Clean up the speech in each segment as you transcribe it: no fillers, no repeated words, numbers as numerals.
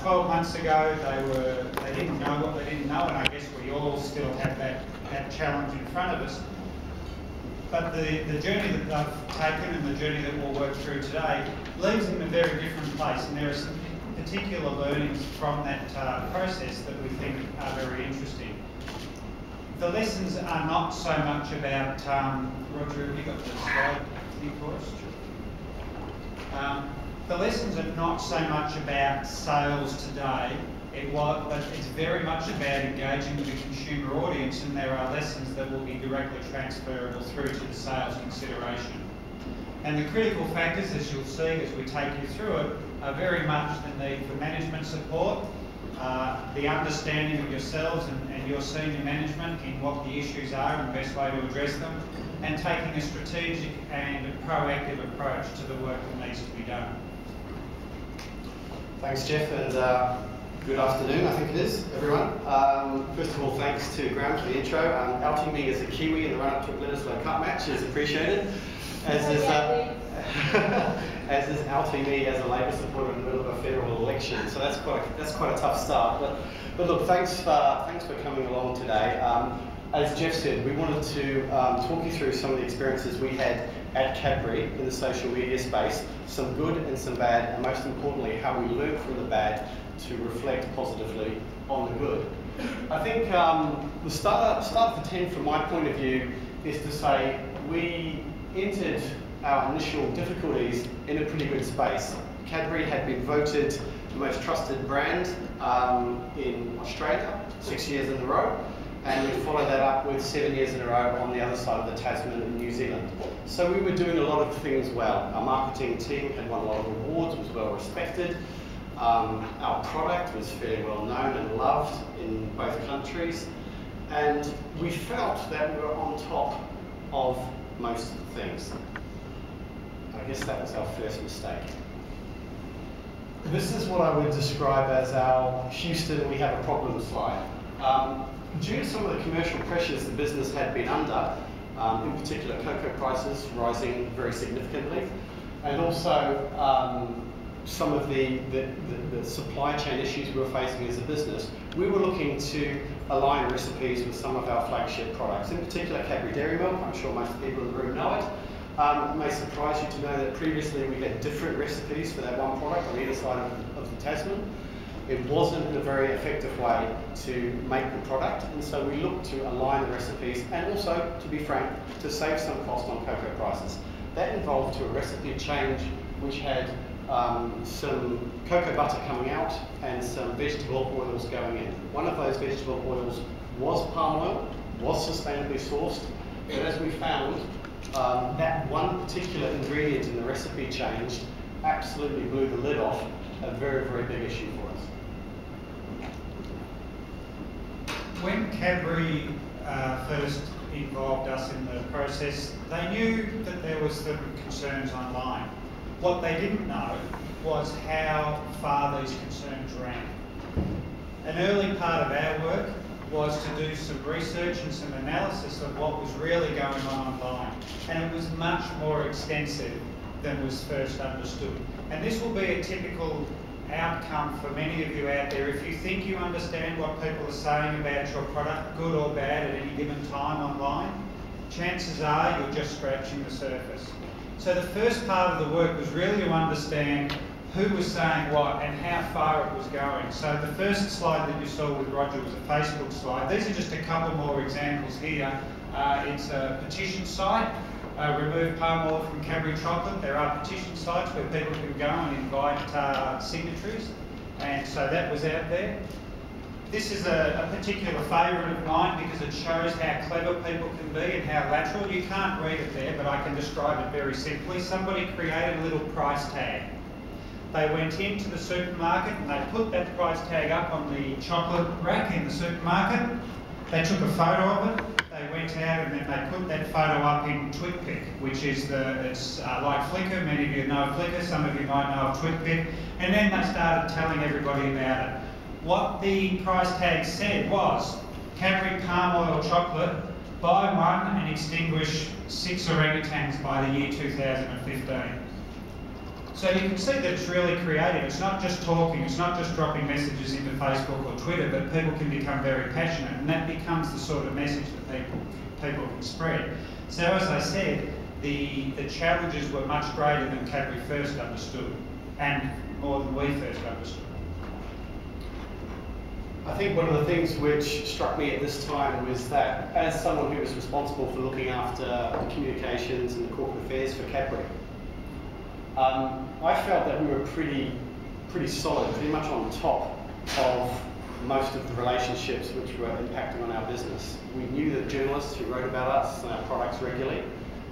12 months ago, they didn't know what they didn't know, and I guess we all still have that challenge in front of us. But the journey that they've taken and the journey that we'll work through today leaves them in a very different place, and there are some particular learnings from that process that we think are very interesting. The lessons are not so much about, Roger, have you got the slide thing for us? The lessons are not so much about sales today, but it's very much about engaging with the consumer audience, and there are lessons that will be directly transferable through to the sales consideration. And the critical factors, as you'll see as we take you through it, are very much the need for management support, the understanding of yourselves and your senior management in what the issues are and the best way to address them, and taking a strategic and a proactive approach to the work that needs to be done. Thanks, Jeff, and good afternoon, I think it is, everyone. First of all, thanks to Graham for the intro. Outing me as a Kiwi in the run-up to a Bledisloe Cup match is appreciated, as is outing me as a Labor supporter in the middle of a federal election. So that's quite a tough start. But look, thanks for coming along today. As Jeff said, we wanted to talk you through some of the experiences we had at Cadbury in the social media space, some good and some bad, and most importantly, how we learned from the bad to reflect positively on the good. I think the start for 10 from my point of view is to say we entered our initial difficulties in a pretty good space. Cadbury had been voted the most trusted brand in Australia 6 years in a row, and we followed that up with 7 years in a row on the other side of the Tasman in New Zealand. So we were doing a lot of things well. Our marketing team had won a lot of awards, was well respected. Our product was fairly well known and loved in both countries, and we felt that we were on top of most things. I guess that was our first mistake. This is what I would describe as our Houston we have a problem slide. Due to some of the commercial pressures the business had been under, in particular cocoa prices rising very significantly, and also some of the supply chain issues we were facing as a business, we were looking to align recipes with some of our flagship products, in particular Cadbury Dairy Milk. I'm sure most people in the room know it. It may surprise you to know that previously we had different recipes for that one product on either side of the Tasman. It wasn't a very effective way to make the product, and so we looked to align the recipes and also, to be frank, to save some cost on cocoa prices. That involved a recipe change which had some cocoa butter coming out and some vegetable oils going in. One of those vegetable oils was palm oil, was sustainably sourced, but as we found, that one particular ingredient in the recipe change absolutely blew the lid off a very, very big issue for us. When Cadbury first involved us in the process, they knew that there was some concerns online. What they didn't know was how far these concerns ran. An early part of our work was to do some research and some analysis of what was really going on online, and it was much more extensive than was first understood. And this will be a typical outcome for many of you out there. If you think you understand what people are saying about your product, good or bad, at any given time online, chances are you're just scratching the surface. So the first part of the work was really to understand who was saying what and how far it was going. So the first slide that you saw with Roger was a Facebook slide. These are just a couple more examples here. It's a petition site. Remove palm oil from Cadbury chocolate. There are petition sites where people can go and invite signatories, and so that was out there. This is a particular favourite of mine because it shows how clever people can be and how lateral. You can't read it there, but I can describe it very simply. Somebody created a little price tag. They went into the supermarket and they put that price tag up on the chocolate rack in the supermarket. They took a photo of it. They went out and then they put that photo up in TwitPic, which is it's like Flickr. Many of you know Flickr, some of you might know of TwitPic. And then they started telling everybody about it. What the price tag said was, Cadbury palm oil chocolate, buy one and 1 and extinguish 6 orangutans by the year 2015. So you can see that it's really creative. It's not just talking, it's not just dropping messages into Facebook or Twitter, but people can become very passionate, and that becomes the sort of message that people can spread. So as I said, the challenges were much greater than Cadbury first understood, and more than we first understood. I think one of the things which struck me at this time was that as someone who was responsible for looking after the communications and the corporate affairs for Cadbury, I felt that we were pretty solid, pretty much on top of most of the relationships which were impacting on our business. We knew the journalists who wrote about us and our products regularly.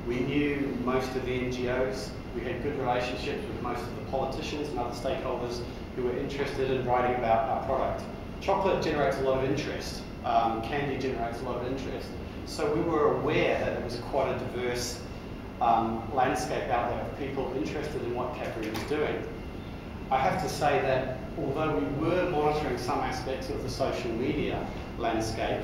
We knew most of the NGOs. We had good relationships with most of the politicians and other stakeholders who were interested in writing about our product. Chocolate generates a lot of interest. Candy generates a lot of interest. So we were aware that it was quite a diverse landscape out there of people interested in what Cadbury was doing. I have to say that although we were monitoring some aspects of the social media landscape,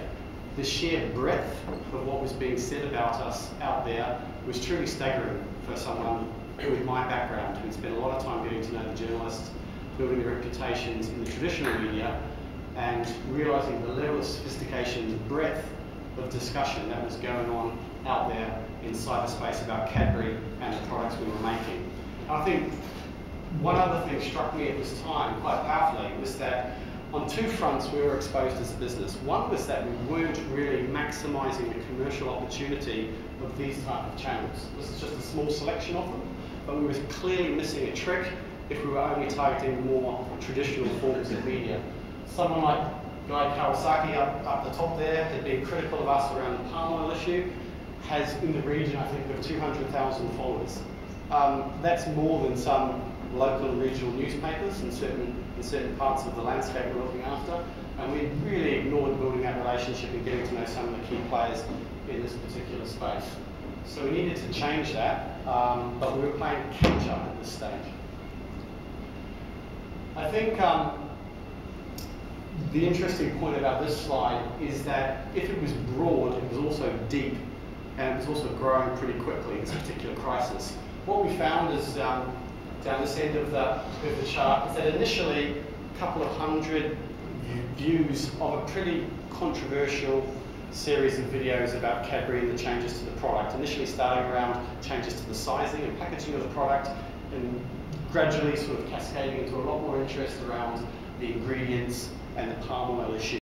the sheer breadth of what was being said about us out there was truly staggering for someone with my background, who'd spent a lot of time getting to know the journalists, building their reputations in the traditional media, and realising the level of sophistication, the breadth of discussion that was going on out there in cyberspace about Cadbury and the products we were making. I think one other thing struck me at this time quite powerfully was that on two fronts we were exposed as a business. One was that we weren't really maximising the commercial opportunity of these type of channels. This is just a small selection of them, but we were clearly missing a trick if we were only targeting more traditional forms of media. Someone like Guy Kawasaki up the top there had been critical of us around the palm oil issue, has in the region, I think, of 200,000 followers. That's more than some local and regional newspapers in certain parts of the landscape we're looking after, and we really ignored building that relationship and getting to know some of the key players in this particular space. So we needed to change that, but we were playing catch up at this stage. I think the interesting point about this slide is that if it was broad, it was also deep, and it was also growing pretty quickly, this particular crisis. What we found is, down this end of the chart, is that initially a couple of hundred views of a pretty controversial series of videos about Cadbury and the changes to the product, initially starting around changes to the sizing and packaging of the product, and gradually sort of cascading into a lot more interest around the ingredients and the palm oil issue.